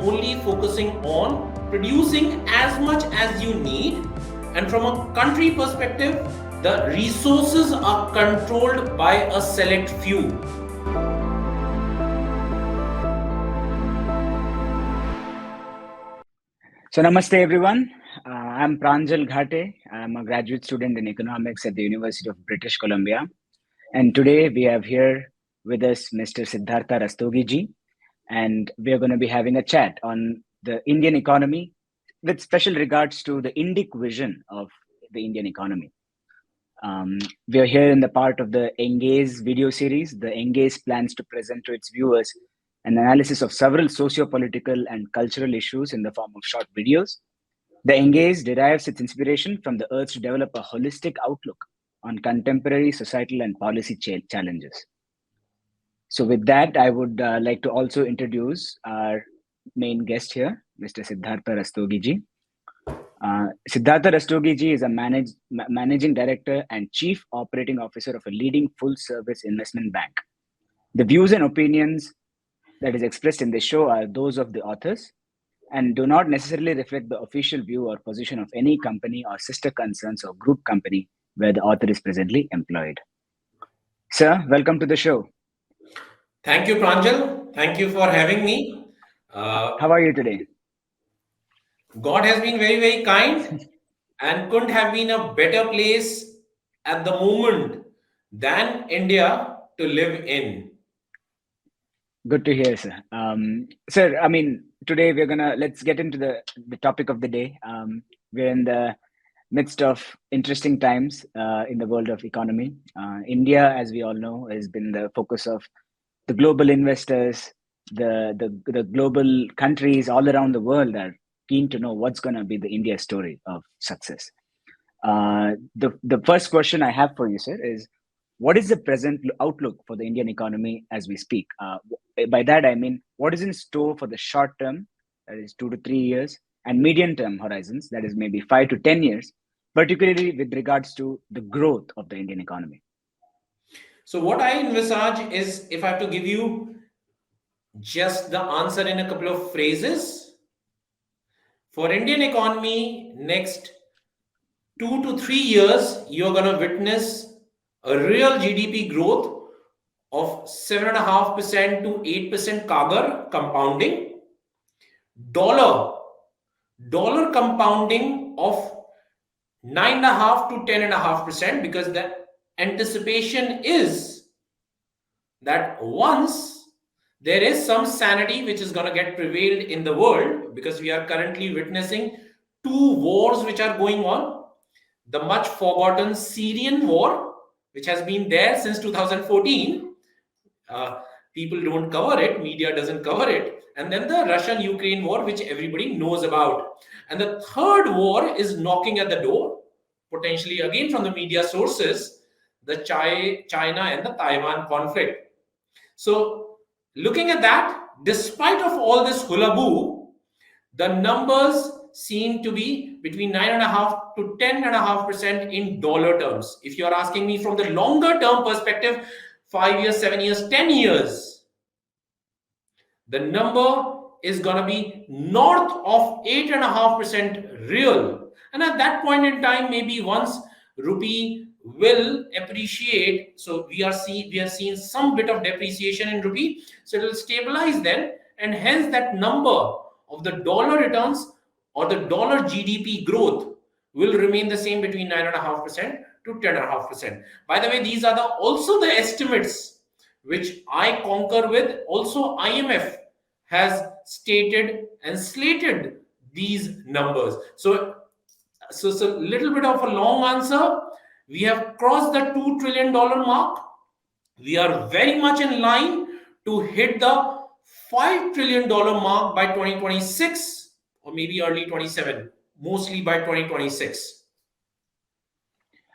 only focusing on producing as much as you need, and from a country perspective, the resources are controlled by a select few. So namaste everyone. I'm Pranjal Ghate. I'm a graduate student in economics at the University of British Columbia. And today we have here with us Mr. Siddhartha Rastogi ji. And we are going to be having a chat on the Indian economy with special regards to the Indic vision of the Indian economy. We are here in the part of the Engage video series. The Engage plans to present to its viewers an analysis of several socio-political and cultural issues in the form of short videos. The Engage derives its inspiration from the urge to develop a holistic outlook on contemporary societal and policy challenges. So with that, I would like to also introduce our main guest here, Mr. Siddhartha Rastogi ji. Siddhartha Rastogi ji is a managing director and chief operating officer of a leading full-service investment bank. The views and opinions that is expressed in this show are those of the authors and do not necessarily reflect the official view or position of any company or sister concerns or group company where the author is presently employed. Sir, welcome to the show. Thank you, Pranjal. Thank you for having me. How are you today? God has been very, very kind and couldn't have been a better place at the moment than India to live in. Good to hear, sir. Sir, I mean, today let's get into the topic of the day. We're in the midst of interesting times in the world of economy. India, as we all know, has been the focus of the global investors, the global countries all around the world are keen to know what's going to be the India story of success. The first question I have for you, sir, is what is the present outlook for the Indian economy as we speak? By that, I mean, what is in store for the short term, that is 2 to 3 years, and medium term horizons, that is maybe 5 to 10 years, particularly with regards to the growth of the Indian economy? So what I envisage is, if I have to give you just the answer in a couple of phrases, for Indian economy, next 2 to 3 years, you're going to witness a real GDP growth of 7.5% to 8% CAGR compounding, dollar compounding of 9.5 to 10.5%, because the anticipation is that once there is some sanity which is going to get prevailed in the world, because we are currently witnessing two wars which are going on. The much forgotten Syrian war, which has been there since 2014. People don't cover it, media doesn't cover it. And then the Russian-Ukraine war, which everybody knows about. And the third war is knocking at the door, potentially again from the media sources, the China and the Taiwan conflict. So looking at that, despite of all this hullabaloo, the numbers seem to be between 9.5 to 10.5% in dollar terms. If you are asking me from the longer term perspective, 5 years, 7 years, 10 years, the number is going to be north of 8.5% real. And at that point in time, maybe once rupee will appreciate, so we are seeing some bit of depreciation in rupee, so it will stabilize then, and hence that number of the dollar returns or the dollar GDP growth will remain the same between 9.5% to 10.5%. By the way, these are also the estimates which I concur with. Also, IMF has stated and slated these numbers. So little bit of a long answer. We have crossed the $2 trillion mark. We are very much in line to hit the $5 trillion mark by 2026 or maybe early 27, mostly by 2026.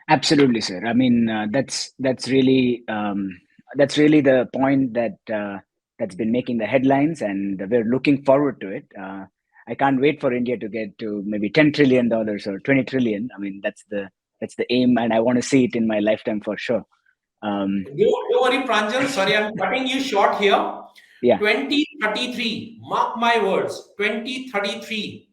Absolutely, sir. I mean, that's really the point that's been making the headlines, and we're looking forward to it. I can't wait for India to get to maybe $10 trillion or 20 trillion. I mean, that's the aim, and I want to see it in my lifetime for sure. Don't worry, Pranjal. Sorry, I'm cutting you short here. Yeah, 2033, mark my words, 2033,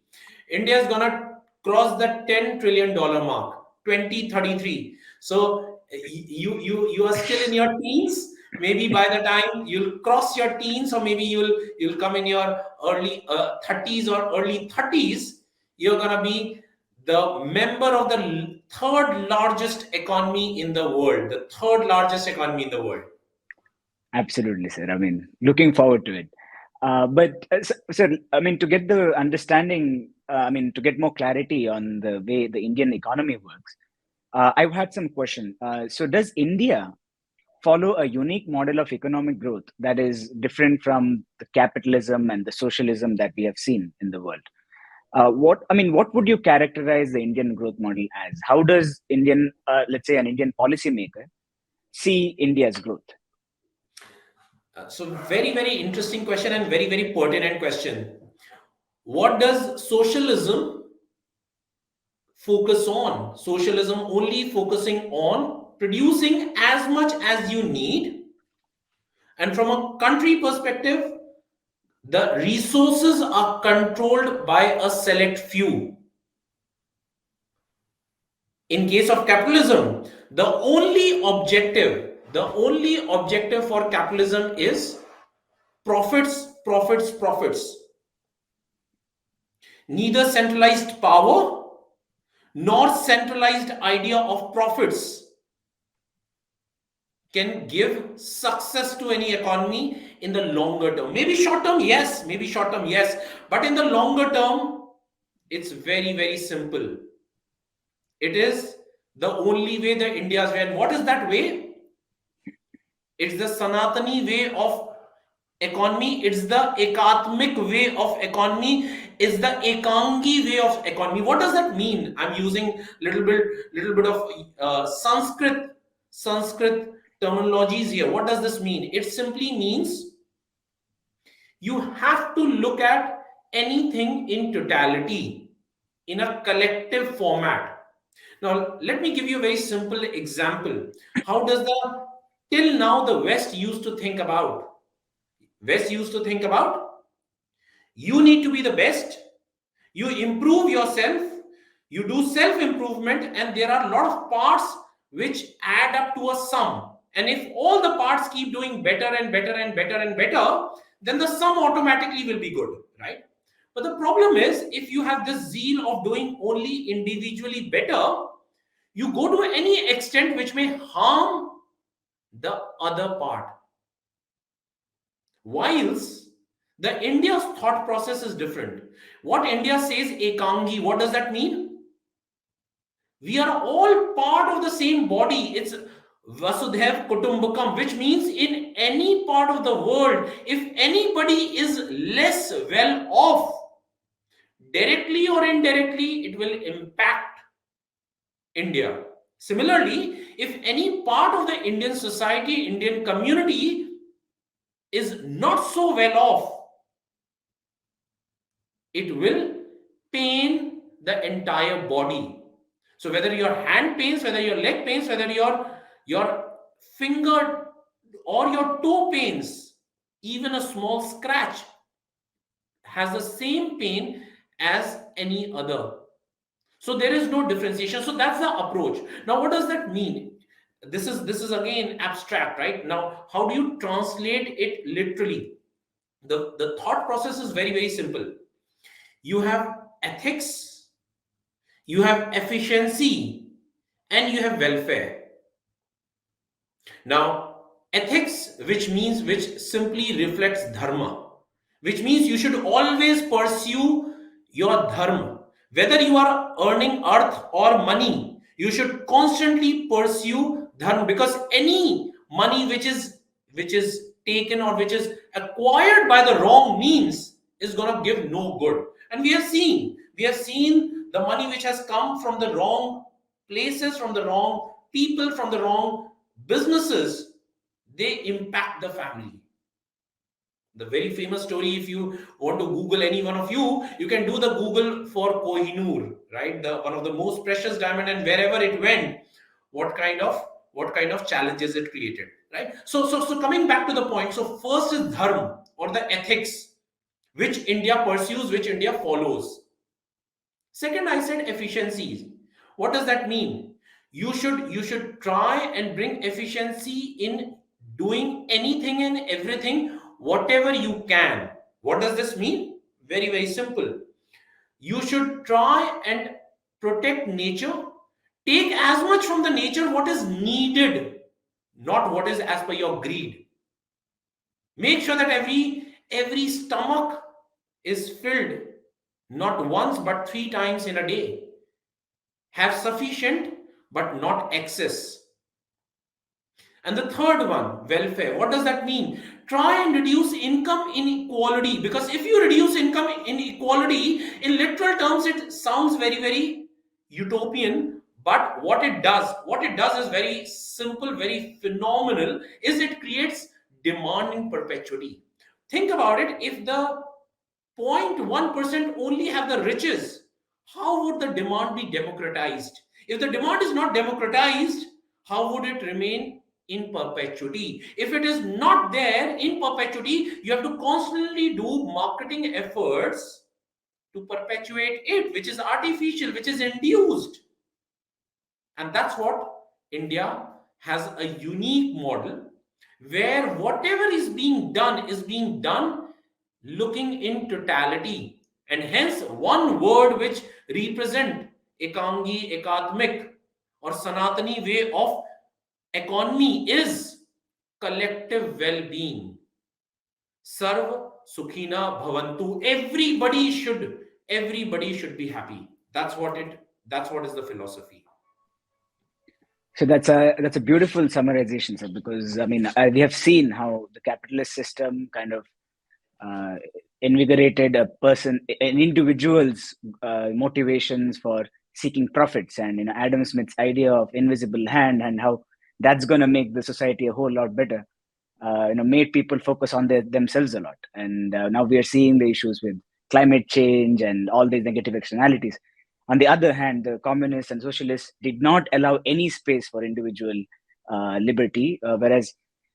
India is gonna cross the $10 trillion mark. 2033. So you are still in your teens. Maybe by the time you'll cross your teens, or maybe you'll come in your early 30s or early 30s, you're gonna be the member of the third largest economy in the world. The third largest economy in the world. absolutely, sir. I mean, looking forward to it. Sir, I mean, to get the understanding, I mean, to get more clarity on the way the Indian economy works, I've had some question. So, does India follow a unique model of economic growth that is different from the capitalism and the socialism that we have seen in the world? What would you characterize the Indian growth model as? How does let's say, an Indian policymaker see India's growth? So very, very interesting question and very, very pertinent question. What does socialism focus on? Socialism only focusing on producing as much as you need. And from a country perspective, the resources are controlled by a select few. In case of capitalism, the only objective for capitalism is profits, profits, profits. Neither centralized power nor centralized idea of profits can give success to any economy in the longer term. Maybe short term, yes, but in the longer term, it's very, very simple. It is the only way, the India's way. And what is that way? It's the Sanatani way of economy. It's the ekatmic way of economy. It's the ekangi way of economy. What does that mean? I'm using little bit of Sanskrit terminologies here. What does this mean? It simply means you have to look at anything in totality, in a collective format. Now, let me give you a very simple example. How does the till now the West used to think about? West used to think about you need to be the best, you improve yourself, you do self improvement, and there are a lot of parts which add up to a sum. And if all the parts keep doing better and better and better and better, then the sum automatically will be good, right? But the problem is, if you have this zeal of doing only individually better, you go to any extent which may harm the other part. Whilst the India's thought process is different. What India says ekangi, what does that mean? We are all part of the same body. It's Vasudhaiv Kutumbakam, which means in any part of the world, if anybody is less well off, directly or indirectly, it will impact India. Similarly, if any part of the Indian society, Indian community is not so well off, it will pain the entire body. So whether your hand pains, whether your leg pains, whether your finger or your toe pains, even a small scratch has the same pain as any other. So there is no differentiation. So that's the approach. Now, what does that mean? This is again abstract, right? Now, how do you translate it literally? The thought process is very, very simple. You have ethics, you have efficiency, and you have welfare. Now, ethics, which simply reflects dharma, which means you should always pursue your dharma. Whether you are earning earth or money, you should constantly pursue dharma, because any money which is taken or which is acquired by the wrong means is going to give no good. And we have seen the money which has come from the wrong places, from the wrong people, from the wrong businesses, they impact the family. The very famous story, if you want to Google, any one of you can do the Google for Kohinoor, right? The one of the most precious diamond, and wherever it went, what kind of challenges it created, right? So coming back to the point. So first is dharma. or the ethics which India pursues, which India follows. Second, I said efficiencies. What does that mean? You should try and bring efficiency in doing anything and everything, whatever you can. What does this mean? Very, very simple. You should try and protect nature. Take as much from the nature what is needed, not what is as per your greed. Make sure that every stomach is filled, not once but 3 times in a day. Have sufficient but not excess. And the third one, welfare. What does that mean? Try and reduce income inequality, because if you reduce income inequality, in literal terms, it sounds very, very utopian. But what it does is very simple, very phenomenal, is it creates demand in perpetuity. Think about it. If the 0.1% only have the riches, how would the demand be democratized? If the demand is not democratized, how would it remain in perpetuity? If it is not there in perpetuity, you have to constantly do marketing efforts to perpetuate it, which is artificial, which is induced. And that's what India has, a unique model where whatever is being done looking in totality. And hence, one word which represent Ekangi, Ekatmik, or Sanatani way of economy is collective well-being. Sarv Sukhina Bhavantu. Everybody should be happy. That's what is the philosophy. So that's a beautiful summarization, sir. Because I mean, we have seen how the capitalist system kind of uh, invigorated an individual's motivations for seeking profits, and Adam Smith's idea of invisible hand, and how that's going to make the society a whole lot better. Made people focus on themselves a lot, and now we are seeing the issues with climate change and all these negative externalities. On the other hand, the communists and socialists did not allow any space for individual liberty, whereas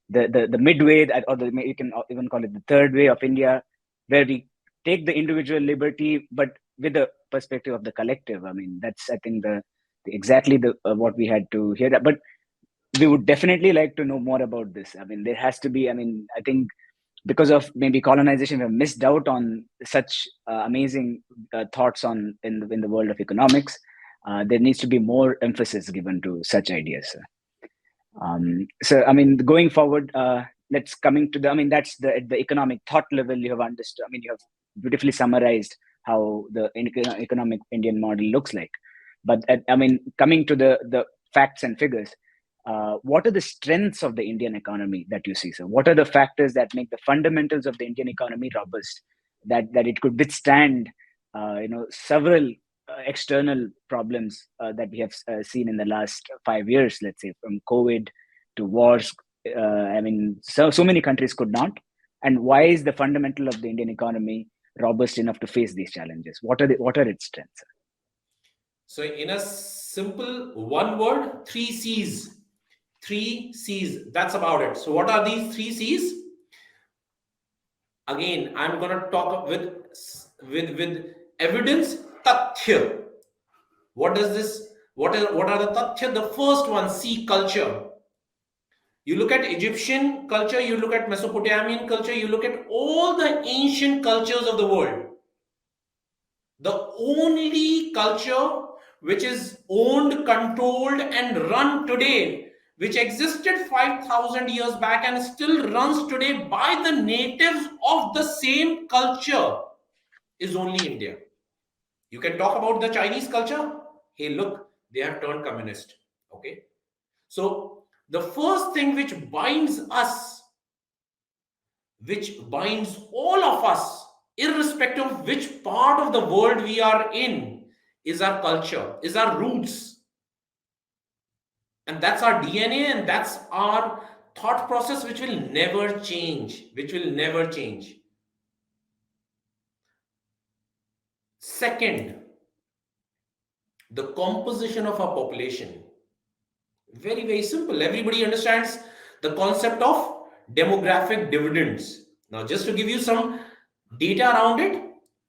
the midway, or you can even call it the third way of India, where we take the individual liberty but with the perspective of the collective. I mean, that's, I think, exactly the what we had to hear. But we would definitely like to know more about this. I mean, there has to be, I mean, I think because of maybe colonization, we have missed out on such amazing thoughts in the world of economics. There needs to be more emphasis given to such ideas. So, I mean, going forward, let's coming to the, I mean, that's the economic thought level you have understood. I mean, you have beautifully summarized how the economic Indian model looks like. But I mean, coming to the facts and figures, what are the strengths of the Indian economy that you see? So, what are the factors that make the fundamentals of the Indian economy robust, that it could withstand, several external problems that we have seen in the last 5 years, let's say, from COVID to wars. I mean, so many countries could not. And why is the fundamental of the Indian economy robust enough to face these challenges? What are its strengths? So, in a simple one word, three C's. Three C's. That's about it. So, what are these three C's? Again, I'm gonna talk with evidence. Tathya. What does this? What are the tathya? The first one, C, culture. You look at Egyptian culture, you look at Mesopotamian culture, you look at all the ancient cultures of the world. The only culture which is owned, controlled, and run today, which existed 5,000 years back and still runs today by the natives of the same culture, is only India. You can talk about the Chinese culture. Hey, look, they have turned communist. Okay. So, the first thing which binds all of us, irrespective of which part of the world we are in, is our culture, is our roots. And that's our DNA, and that's our thought process, which will never change. Which will never change. Second, the composition of our population. Very, very simple. Everybody understands the concept of demographic dividends. Now, just to give you some data around it,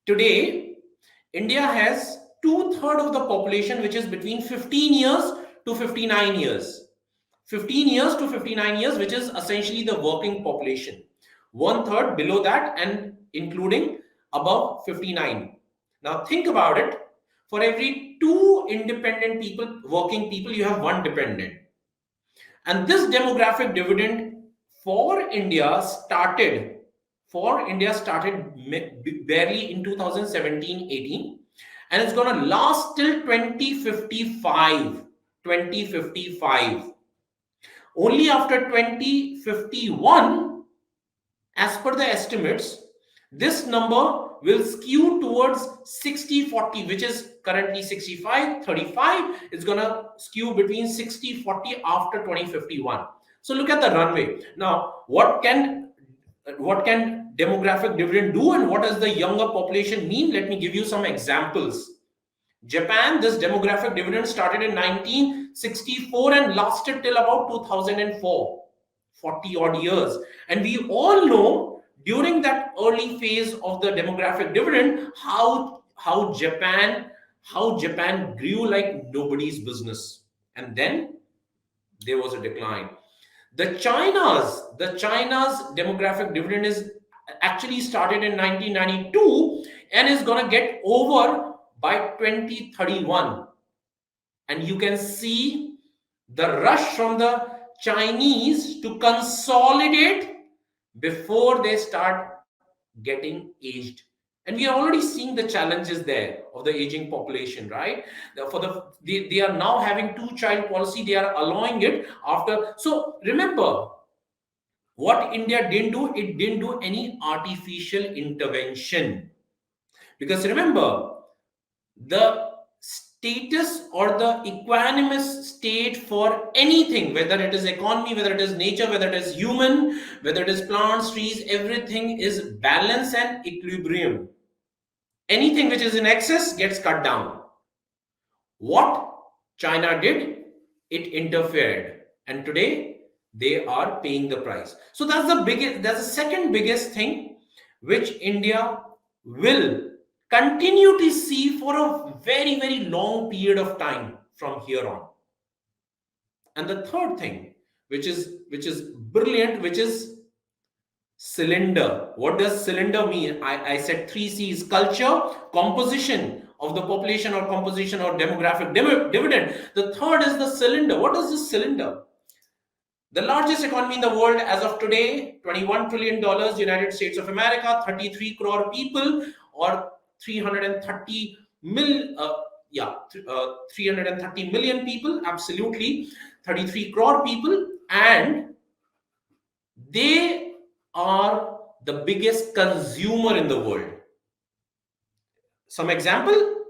today India has two-thirds of the population which is between 15 years to 59 years. 15 years to 59 years, which is essentially the working population. One third below that, and including above 59. Now, think about it. For every two independent people, working people, you have one dependent. And this demographic dividend for India started barely in 2017-18, and it's going to last till 2055. 2055. Only after 2051, as per the estimates, this number will skew towards 60-40, which is currently 65-35. It's going to skew between 60-40 after 2051. So look at the runway. Now, what can demographic dividend do, and what does the younger population mean? Let me give you some examples. Japan, this demographic dividend started in 1964 and lasted till about 2004, 40 odd years. And we all know during that early phase of the demographic dividend how Japan grew like nobody's business. And then there was a decline. The China's demographic dividend is actually started in 1992 and is going to get over by 2031. And you can see the rush from the Chinese to consolidate before they start getting aged. And we are already seeing the challenges there of the aging population, right? They are now having two-child policy. They are allowing it after. So remember, what India didn't do, it didn't do any artificial intervention. Because remember, the status or the equanimous state for anything, whether it is economy, whether it is nature, whether it is human, whether it is plants, trees, everything is balance and equilibrium. Anything which is in excess gets cut down. What China did, it interfered, and today they are paying the price. So that's the second biggest thing which India will continue to see for a very, very long period of time from here on. And the third thing, which is brilliant, which is cylinder. What does cylinder mean? I said three C's: culture, composition of the population, or composition or demographic dividend. The third is the cylinder. What is this cylinder? The largest economy in the world as of today, $21 trillion, United States of America, 33 crore people, or 330 million people, absolutely, 33 crore people, and they are the biggest consumer in the world. Some example,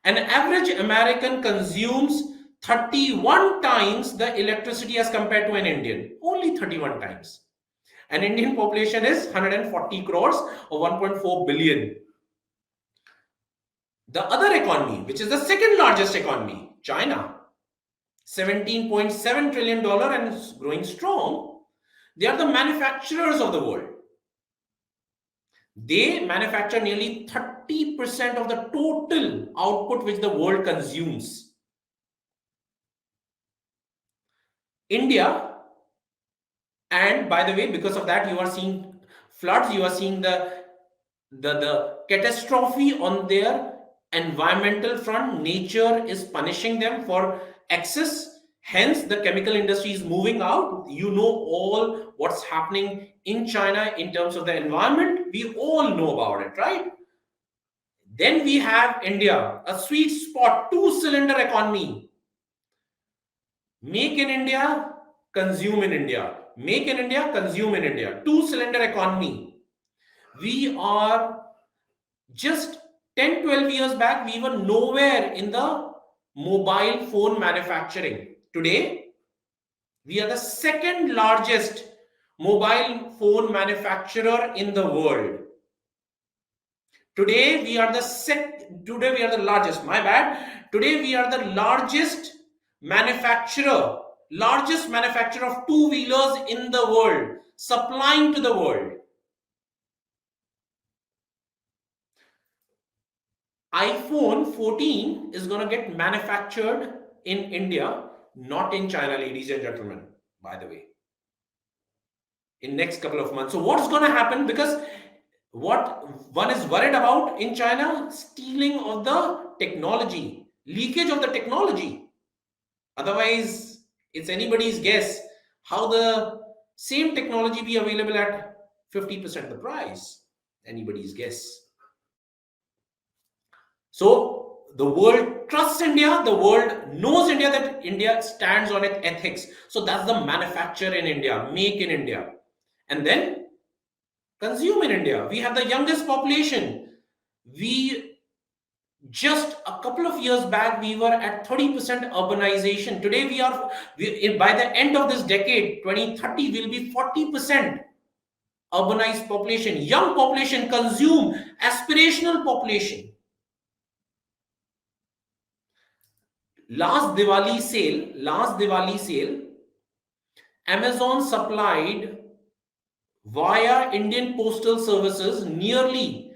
an average American consumes 31 times the electricity as compared to an Indian, only 31 times. An Indian population is 140 crores or 1.4 billion. The other economy, which is the second largest economy, China, $17.7 trillion and is growing strong. They are the manufacturers of the world. They manufacture nearly 30% of the total output which the world consumes. India, and by the way, because of that, you are seeing floods, you are seeing the catastrophe on their environmental front. Nature is punishing them for excess. Hence, the chemical industry is moving out. You know all what's happening in China in terms of the environment. We all know about it, right? Then we have India, a sweet spot, two-cylinder economy. Make in India, consume in India. Make in India, consume in India. Two-cylinder economy. We are just 10-12 years back, we were nowhere in the mobile phone manufacturing. Today, we are the second largest mobile phone manufacturer in the world. Today we are the largest. My bad. Today we are the largest manufacturer of two-wheelers in the world, supplying to the world. iPhone 14 is going to get manufactured in India, not in China, ladies and gentlemen, by the way, in next couple of months. So what's going to happen? Because what one is worried about in China, stealing of the technology, leakage of the technology. Otherwise, it's anybody's guess how the same technology be available at 50% the price. Anybody's guess. So the world trusts India, the world knows India, that India stands on its ethics. So that's the manufacture in India, make in India. And then consume in India. We have the youngest population. We just a couple of years back we were at 30% urbanization. Today by the end of this decade 2030 will be 40% urbanized population, young population, consume, aspirational population. Last Diwali sale, Amazon supplied via Indian Postal Services nearly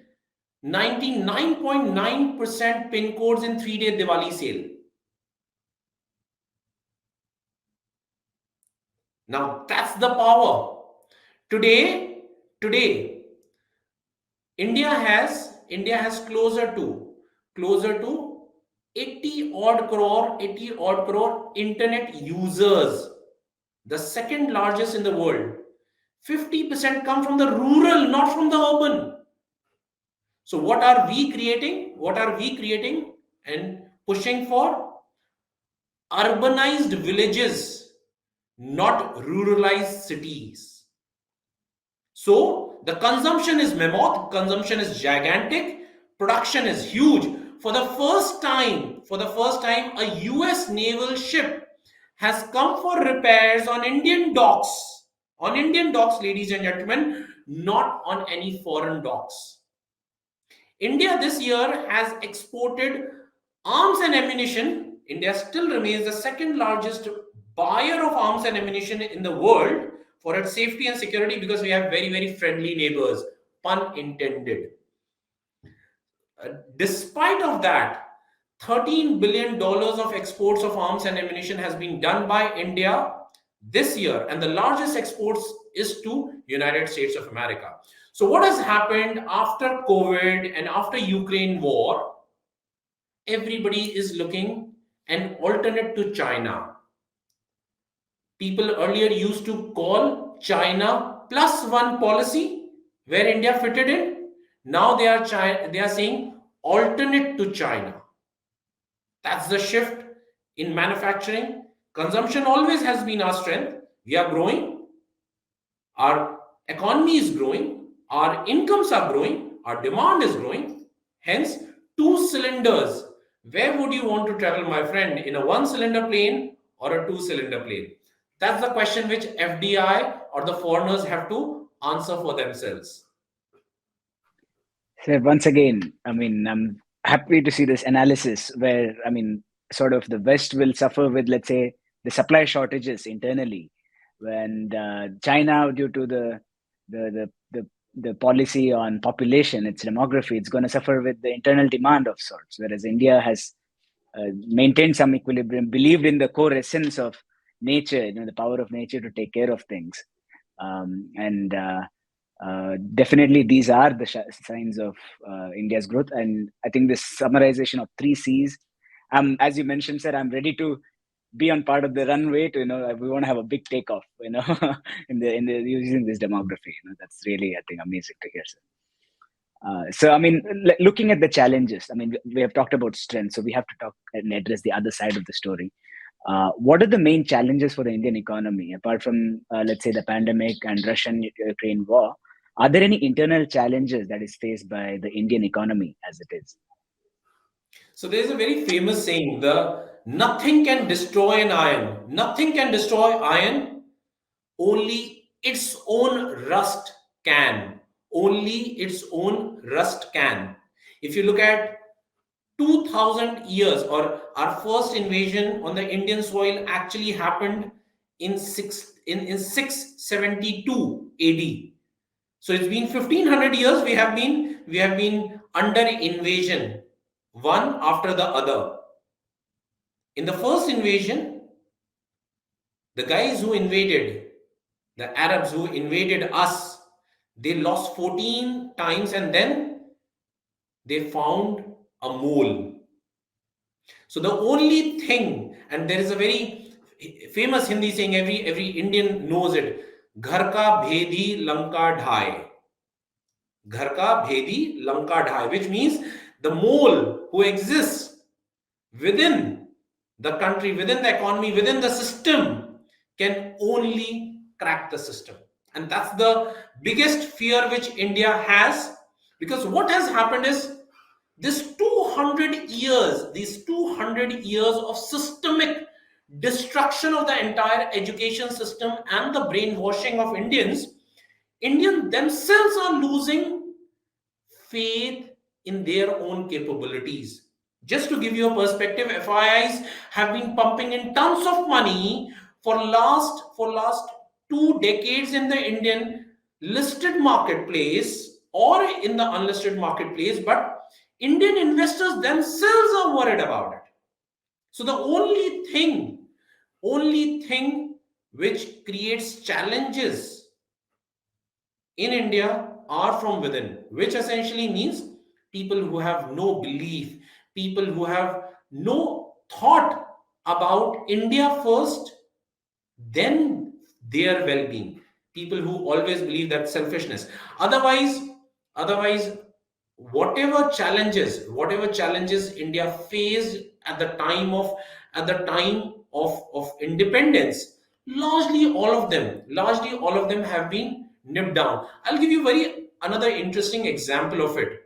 99.9% pin codes in 3-day Diwali sale. Now that's the power. Today, India has closer to 80 odd crore internet users, the second largest in the world. 50% come from the rural, not from the urban. So what are we creating? And pushing for urbanized villages, not ruralized cities. So the consumption is mammoth, consumption is gigantic, production is huge. For the first time, a US naval ship has come for repairs on Indian docks. On Indian docks, ladies and gentlemen, not on any foreign docks. India this year has exported arms and ammunition. India still remains the second largest buyer of arms and ammunition in the world for its safety and security, because we have very, very friendly neighbors, pun intended. Despite of that, $13 billion of exports of arms and ammunition has been done by India this year, and the largest exports is to United States of America. So what has happened after COVID and after Ukraine war? Everybody is looking an alternate to China. People earlier used to call China plus one policy, where India fitted in. Now they are saying alternate to China. That's the shift in manufacturing. Consumption always has been our strength. We are growing. Our economy is growing. Our incomes are growing. Our demand is growing. Hence, two cylinders. Where would you want to travel, my friend? In a one-cylinder plane or a two-cylinder plane? That's the question which FDI or the foreigners have to answer for themselves. So once again, I mean, I'm happy to see this analysis where, I mean, sort of the West will suffer with, let's say, the supply shortages internally, when China, due to the policy on population, its demography, it's going to suffer with the internal demand of sorts, whereas India has maintained some equilibrium, believed in the core essence of nature, you know, the power of nature to take care of things, and definitely these are the signs of India's growth. And I think this summarization of 3 C's, as you mentioned, sir, I'm ready to be on part of the runway to, you know, we want to have a big takeoff, you know, in the using this demography. You know, that's really, I think, amazing to hear, sir. So, I mean, looking at the challenges, I mean, we have talked about strength, so we have to talk and address the other side of the story. What are the main challenges for the Indian economy, apart from, let's say, the pandemic and Russian-Ukraine war? Are there any internal challenges that is faced by the Indian economy as it is? So there's a very famous saying: the nothing can destroy an iron. Nothing can destroy iron. Only its own rust can. Only its own rust can. If you look at 2000 years, or our first invasion on the Indian soil actually happened in 672 AD. So it's been 1500 years we have been under invasion. one after the other. In the first invasion, the guys who invaded, the Arabs who invaded us, they lost 14 times and then they found a mole. So the only thing, and there is a very famous Hindi saying, every Indian knows it, Ghar ka bhedi lanka dhai. Ghar ka bhedi lanka dhai, which means the mole who exists within the country, within the economy, within the system can only crack the system. And that's the biggest fear which India has, because what has happened is this 200 years, these 200 years of systemic destruction of the entire education system and the brainwashing of Indians themselves are losing faith in their own capabilities. Just to give you a perspective, FIIs have been pumping in tons of money for last 2 decades in the Indian listed marketplace or in the unlisted marketplace, but Indian investors themselves are worried about it. So the only thing which creates challenges in India are from within, which essentially means people who have no belief, people who have no thought about India first, then their well-being. People who always believe that selfishness. Otherwise, whatever challenges India faced at the time of independence, largely all of them have been nipped down. I'll give you very another interesting example of it.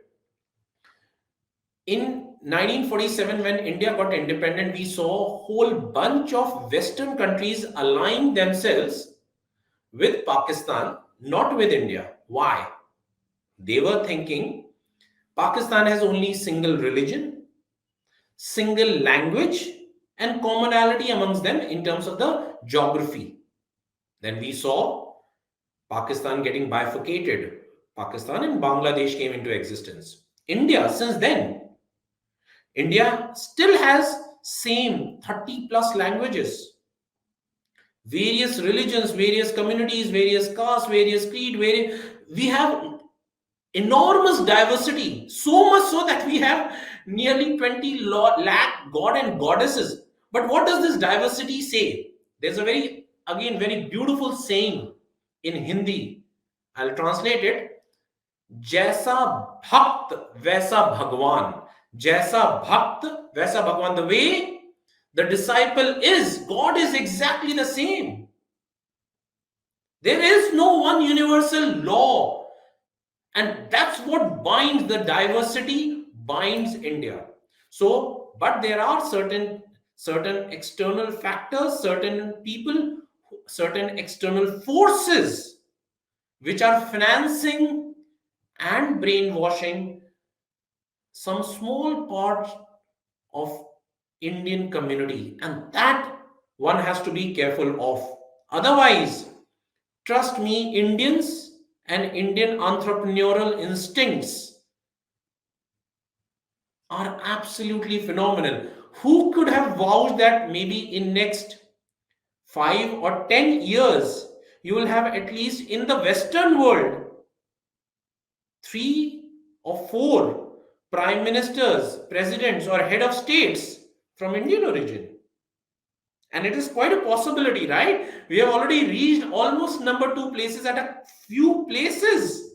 In 1947, when India got independent, we saw a whole bunch of Western countries aligning themselves with Pakistan, not with India. Why? They were thinking Pakistan has only single religion, single language, and commonality amongst them in terms of the geography. Then we saw Pakistan getting bifurcated. Pakistan and Bangladesh came into existence. Since then, India still has same 30 plus languages, various religions, various communities, various castes, various creed, we have enormous diversity, so much so that we have nearly 20 lakh god and goddesses. But what does this diversity say? There's a very beautiful saying in Hindi. I'll translate it. जैसा भक्त वैसा भगवान, जैसा भक्त वैसा भगवान. The way the disciple is, God is exactly the same. There is no one universal law, and that's what binds the diversity, binds India. So, but there are certain external factors, certain people, certain external forces which are financing and brainwashing some small part of Indian community, and that one has to be careful of. Otherwise, trust me, Indians and Indian entrepreneurial instincts are absolutely phenomenal. Who could have vouched that maybe in next 5 or 10 years you will have, at least in the Western world, 3 or 4 prime ministers, presidents, or head of states from Indian origin? And it is quite a possibility, right? We have already reached almost number 2 places at a few places.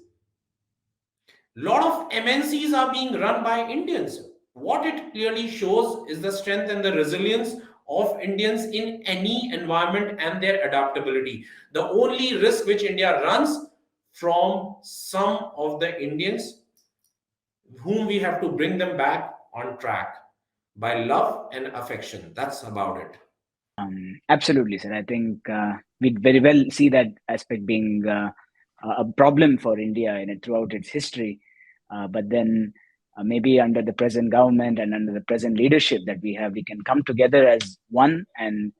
Lot of MNCs are being run by Indians. What it clearly shows is the strength and the resilience of Indians in any environment and their adaptability. The only risk which India runs from some of the Indians, whom we have to bring them back on track by love and affection. That's about it. Absolutely, sir. I think we very well see that aspect being a problem for India throughout its history. But then maybe under the present government and under the present leadership that we have, we can come together as one and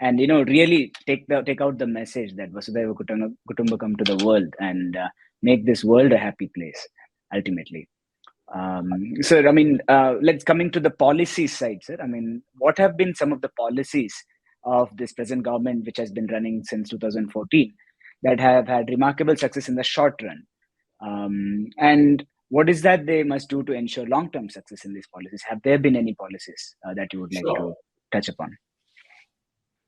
really take out the message that Vasudhaiva Kutumbakam to the world and make this world a happy place ultimately. Sir, I mean, let's coming to the policy side, sir. I mean, what have been some of the policies of this present government, which has been running since 2014, that have had remarkable success in the short run? And what is that they must do to ensure long-term success in these policies? Have there been any policies that you would like to Sure. touch upon?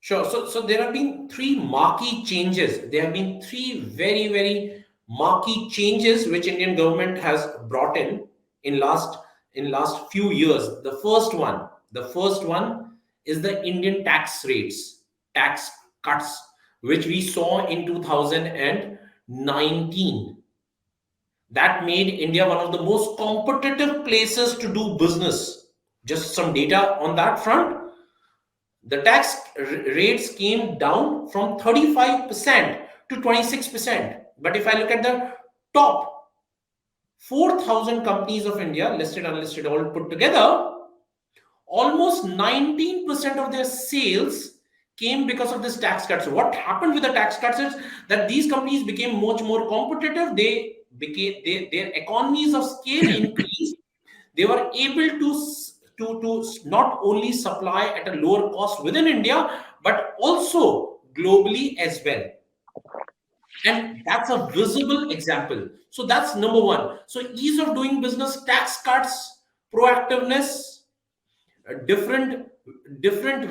Sure. So there have been three marquee changes. There have been three very, very marquee changes which Indian government has brought in last few years. The first one is the Indian tax rates, tax cuts, which we saw in 2019. That made India one of the most competitive places to do business. Just some data on that front. The tax rates came down from 35% to 26%. But if I look at the top 4,000 companies of India, listed, unlisted, all put together, almost 19% of their sales came because of this tax cut. So what happened with the tax cuts is that these companies became much more competitive. Their economies of scale increased. They were able to not only supply at a lower cost within India, but also globally as well. And that's a visible example. So that's number one. So ease of doing business, tax cuts, proactiveness, different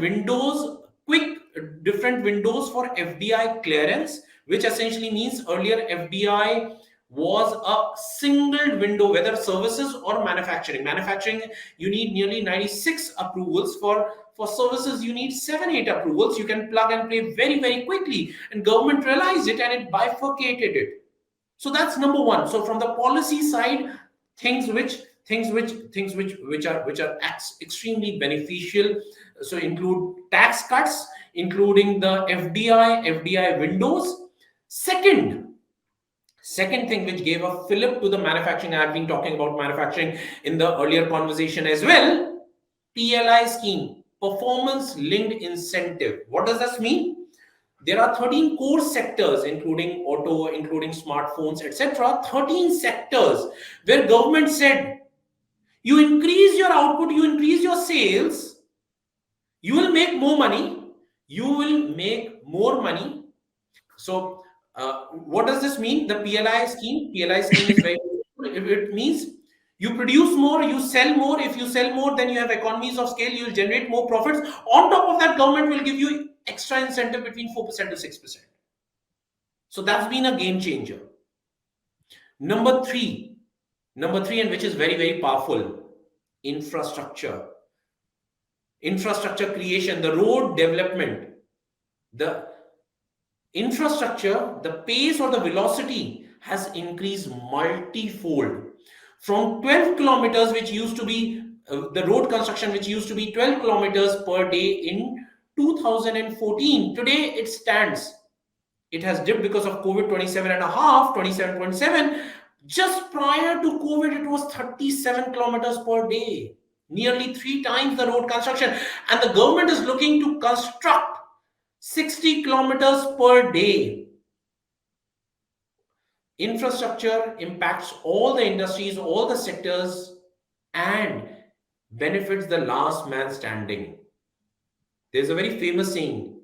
windows, quick different windows for FDI clearance, which essentially means earlier FDI was a single window, whether services or manufacturing. You need nearly 96 approvals. For services you need 7-8 approvals. You can plug and play very, very quickly, and government realized it and it bifurcated it. So that's number one. So from the policy side, things which are extremely beneficial. So include tax cuts, including the FDI windows. Second thing which gave a fillip to the manufacturing, I've been talking about manufacturing in the earlier conversation as well. PLI scheme, performance linked incentive. What does this mean? There are 13 core sectors, including auto, including smartphones, etc. 13 sectors where government said, you increase your output, you increase your sales, you will make more money, you will make more money. So what does this mean? The PLI scheme is very simple. It means you produce more, you sell more. If you sell more, then you have economies of scale, you will generate more profits. On top of that, government will give you extra incentive between 4% to 6%. So that's been a game changer. Number three, and which is very, very powerful, infrastructure. Infrastructure creation, the road development, the infrastructure, the pace or the velocity has increased multifold. From 12 kilometers, which used to be the road construction, which used to be 12 kilometers per day in 2014, today it has dipped because of COVID, 27.7. Just prior to COVID, it was 37 kilometers per day, nearly 3 times the road construction. And the government is looking to construct 60 kilometers per day. Infrastructure impacts all the industries, all the sectors, and benefits the last man standing. There's a very famous saying: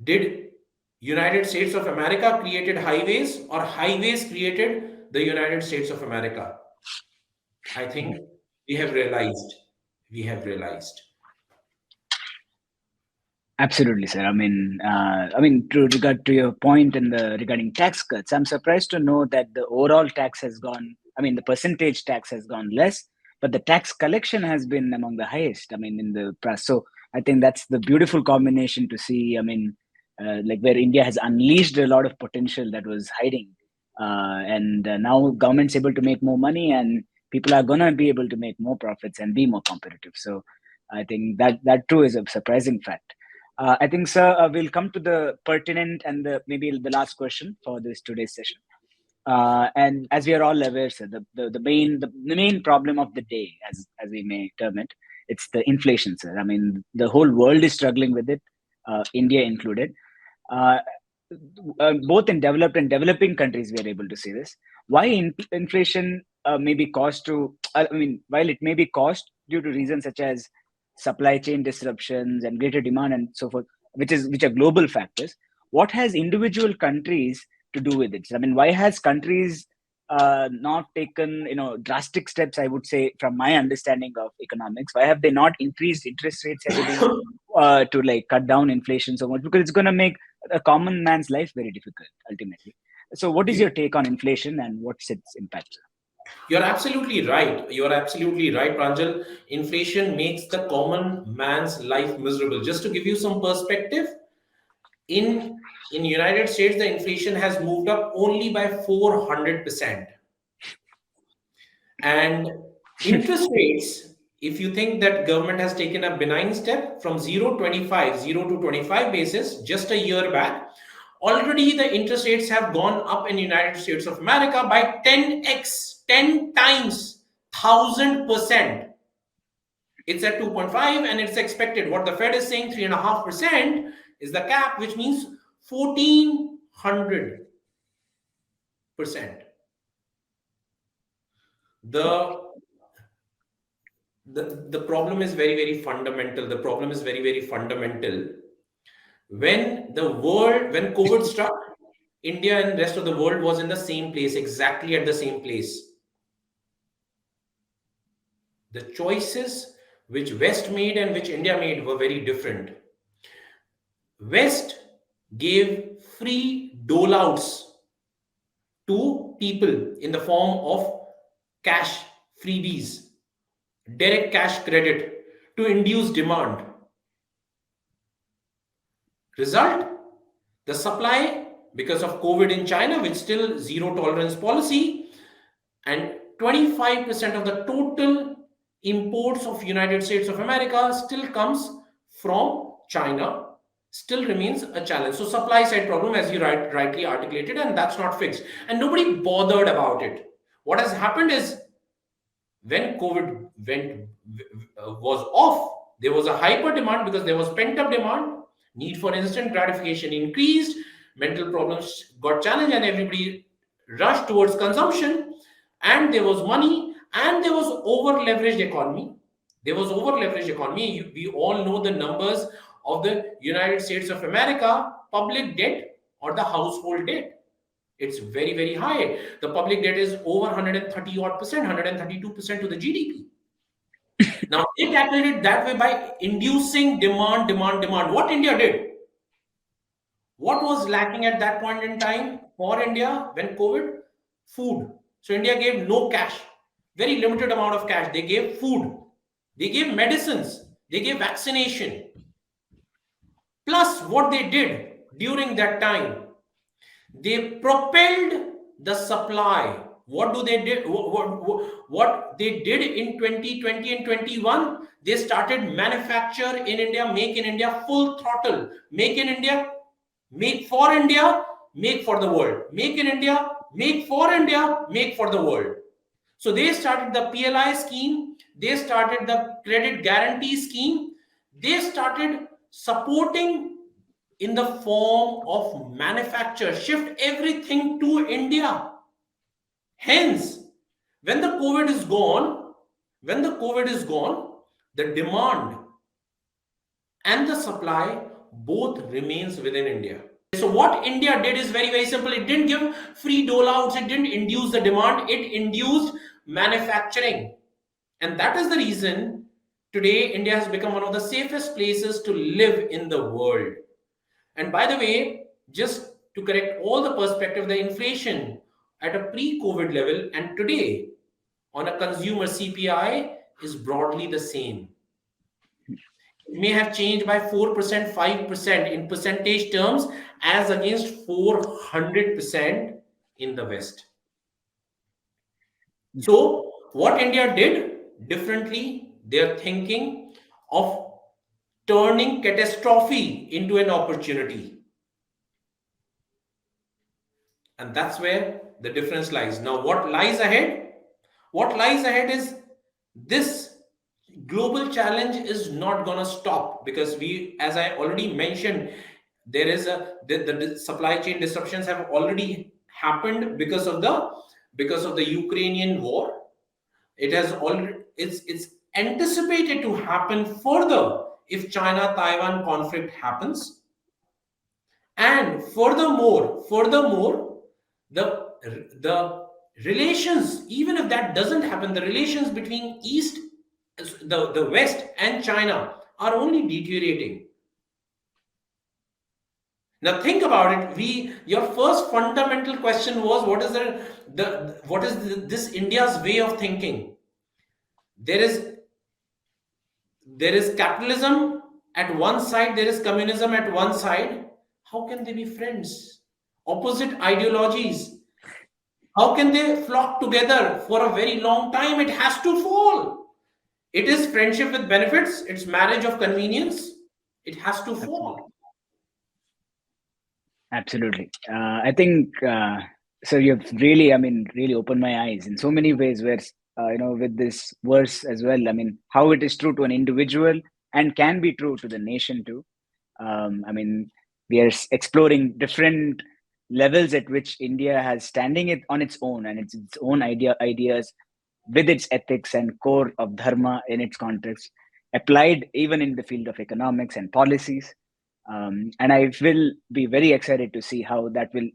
did United States of America created highways, or highways created the United States of America? I think we have realized. We have realized. Absolutely, sir. To regard to your point in the regarding tax cuts, I'm surprised to know that the overall tax has gone. I mean, the percentage tax has gone less, but the tax collection has been among the highest. I mean, in the press. So I think that's the beautiful combination to see. I mean, like where India has unleashed a lot of potential that was hiding, and now government's able to make more money, and people are gonna be able to make more profits and be more competitive. So I think that too is a surprising fact. I think, sir, we'll come to the pertinent and maybe the last question for this today's session. And as we are all aware, sir, the main problem of the day, as we may term it, it's the inflation, sir. I mean, the whole world is struggling with it, India included. Both in developed and developing countries, we are able to see this. Why inflation maybe caused to, I mean, while it may be caused due to reasons such as supply chain disruptions and greater demand and so forth, which are global factors, what has individual countries to do with it? I mean, why has countries not taken, drastic steps? I would say, from my understanding of economics, why have they not increased interest rates heavily to like cut down inflation so much? Because it's going to make a common man's life very difficult ultimately. So, what is your take on inflation and what's its impact? You're absolutely right. You're absolutely right, Pranjal. Inflation makes the common man's life miserable. Just to give you some perspective, in United States, the inflation has moved up only by 400%. And interest rates, if you think that government has taken a benign step from 0 to 25 basis just a year back, already the interest rates have gone up in United States of America by 10x, 10 times, 1000%. It's at 2.5 and it's expected. What the Fed is saying, 3.5% is the cap, which means 1400%. The the problem is very, very fundamental. The problem is very, very fundamental. When COVID struck, India and rest of the world was in the same place, exactly at the same place. The choices which West made and which India made were very different. West gave free dole outs to people in the form of cash freebies, direct cash credit to induce demand. Result, the supply, because of COVID in China, which still zero tolerance policy, and 25% of the total imports of United States of America still comes from China, still remains a challenge. So supply side problem, as you rightly articulated, and that's not fixed. And nobody bothered about it. What has happened is when COVID was off, there was a hyper demand because there was pent up demand. Need for instant gratification increased. Mental problems got challenged, and everybody rushed towards consumption. And there was money, and there was over leveraged economy. There was over leveraged economy. We all know the numbers of the United States of America public debt or the household debt. It's very, very high. The public debt is over 130 odd percent, 132% to the GDP. Now, they calculated that way by inducing demand, demand, demand. What India did? What was lacking at that point in time for India when COVID? Food. So, India gave no cash, very limited amount of cash. They gave food, they gave medicines, they gave vaccination. Plus, what they did during that time, they propelled the supply. What do they did? What they did in 2020 and 21? They started manufacture in India, make in India, full throttle. Make in India, make for India, make for the world. Make in India, make for India, make for the world. So they started the PLI scheme. They started the credit guarantee scheme. They started supporting in the form of manufacture, shift everything to India. Hence, when the COVID is gone, the demand and the supply both remains within India. So what India did is very, very simple. It didn't give free dole outs. It didn't induce the demand. It induced manufacturing. And that is the reason today India has become one of the safest places to live in the world. And by the way, just to correct all the perspective, the inflation at a pre-COVID level and today on a consumer CPI is broadly the same. It may have changed by 4%, 5% in percentage terms as against 400% in the West. So what India did differently, they're thinking of turning catastrophe into an opportunity. And that's where the difference lies. Now, what lies ahead? What lies ahead is this global challenge is not going to stop because we, as I already mentioned, there is the supply chain disruptions have already happened because of the because of the Ukrainian war. It has already it's anticipated to happen further if China Taiwan conflict happens. And furthermore, the relations, even if that doesn't happen, the relations between East, the West and China are only deteriorating. Now think about it. Your first fundamental question was, what is this India's way of thinking? There is there is capitalism at one side, there is communism at one side. How can they be friends? Opposite ideologies. How can they flock together for a very long time? It has to fall. It is friendship with benefits, it's marriage of convenience. It has to Absolutely. fall. Absolutely. I think so. You've really, I mean, really opened my eyes in so many ways. Where with this verse as well. I mean, how it is true to an individual and can be true to the nation too. I mean, we are exploring different levels at which India has standing it on its own and its own ideas with its ethics and core of dharma in its context, applied even in the field of economics and policies. And I will be very excited to see how that will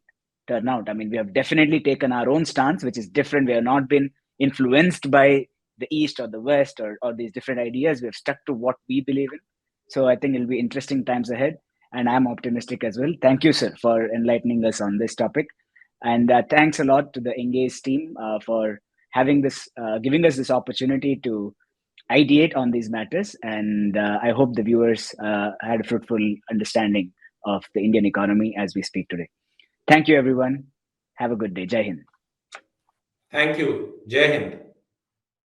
turn out. I mean, we have definitely taken our own stance, which is different. We have not been influenced by the East or the West or these different ideas. We have stuck to what we believe in. So I think it'll be interesting times ahead. And I'm optimistic as well. Thank you, sir, for enlightening us on this topic. And thanks a lot to the Engage team for having this, giving us this opportunity to ideate on these matters. And I hope the viewers had a fruitful understanding of the Indian economy as we speak today. Thank you, everyone. Have a good day. Jai Hind. Thank you. Jai Hind.